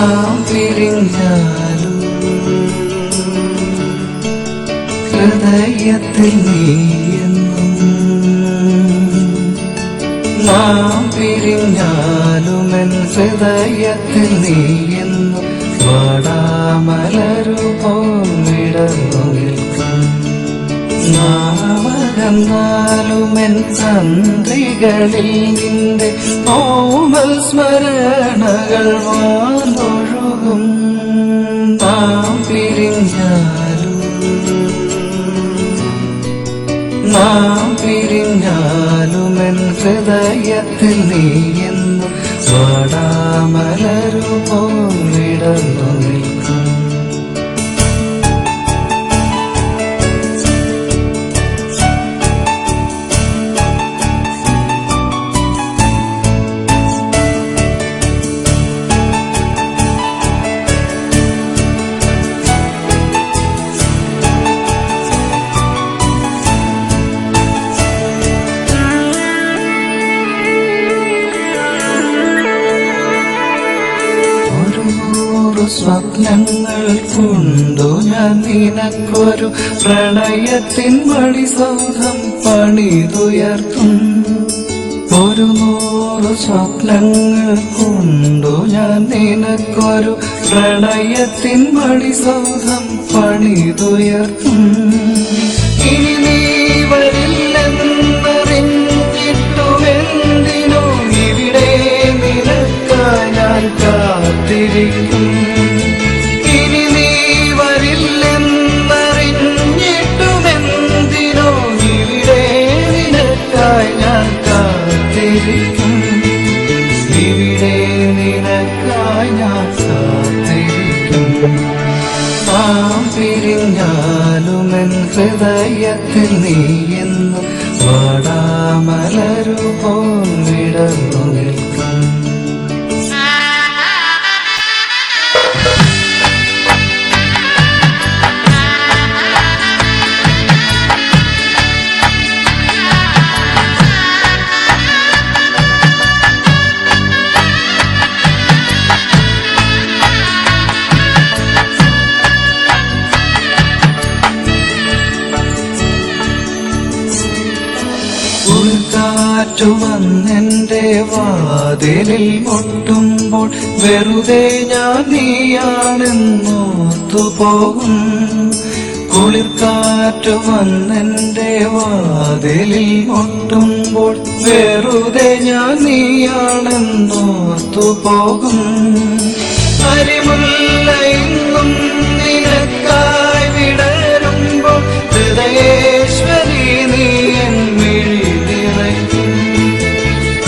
നാം പിരിഞ്ഞാലും ഹൃദയത്തിൽ നീയെന്നും, നാം പിരിഞ്ഞാലുമെൻ ഹൃദയത്തിൽ നീയെന്നും വാടാമലരുപോൽ വിടർന്നു നിൽക്കും. നാമകന്നാലുമെൻ തന്ത്രികളിൽ നിന്റെ ഓമൽ സ്മരണകൾ വാർന്നൊഴുകും. നാം പിരിഞ്ഞാലും നാം പിരിഞ്ഞാലുമെൻ ഹൃദയത്തിൽ നീയെന്നും വാടാമലരുപോൽ വിടർന്നു നിൽക്കും. സ്വപ്നങ്ങൾ കൊണ്ടു ഞാൻ നിനക്കൊരു പ്രണയത്തിൻ മണിസൗധം പണിതുയർത്തും. 100 സ്വപ്നങ്ങൾ കൊണ്ടു ഞാൻ നിനക്കൊരു പ്രണയത്തിൻ മണിസൗധം പണിതുയർത്തും. ഇനി നീ വരില്ലെന്നറിഞ്ഞിട്ടുമെന്തിനോ ഇവിടെ നിനക്കായി ഞാൻ കാത്തിരിക്കും. ഇനി നീ വരില്ലെന്നറിഞ്ഞിട്ടുമെന്തിനോ ഇവിടെ നിനക്കായി ഞാൻ കാത്തിരിക്കും. ഇവിടെ നിനക്കായി ഞാൻ കാത്തിരിക്കും. നാം പിരിഞ്ഞാലുമെൻ ഹൃദയത്തിൽ നീയെന്നും വാടാമലരുപോൽ വിടർന്നു നിൽക്കും. കാറ്റു വന്നെന്റെ വാതിലിൽ മുട്ടുമ്പോൾ വെറുതെ ഞാൻ നീയാണെന്നോർത്തുപോകും. കുളിർക്കാറ്റു വന്നെന്റെ വാതിലിൽ മുട്ടുമ്പോൾ വെറുതെ ഞാൻ നീയാണെന്നോർത്തുപോകും. അരിമുല്ല ഇന്നും നിനക്കായി വിടരുമ്പോൾ ഹൃദയേശ്വരി നീ എൻ മിഴി നിറയ്ക്കും.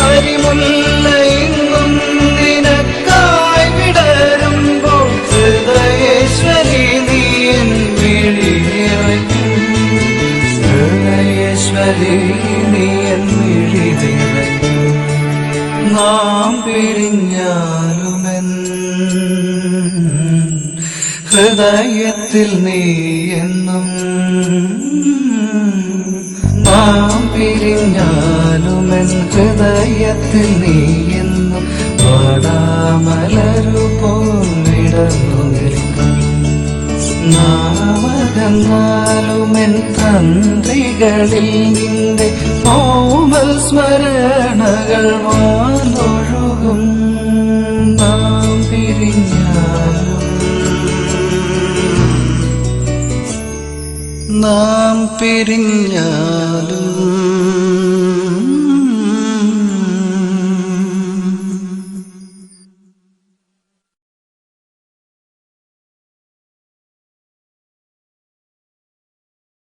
അരിമുല്ല ഇന്നും നിനക്കായി വിടരുമ്പോൾ ഹൃദയേശ്വരി നീ എൻ മിഴി നിറയ്ക്കും. ഹൃദയേശ്വരി നീ എൻ മിഴി നിറയ്ക്കും. നാം പിരിഞ്ഞാലുമെൻ ഹൃദയത്തിൽ നീയെന്നും, നാം പിരിഞ്ഞാലുമെൻ ഹൃദയത്തിൽ നീയെന്നും വാടാമലരുപോൽ വിടർന്നു നിൽക്കും. നാമകന്നാലുമെൻ തന്ത്രികളിൽ നിന്റെ ഓമൽ സ്മരണകൾ വാർന്നൊഴുകും. നാം പിരിഞ്ഞാലും നാം പിരിഞ്ഞാലും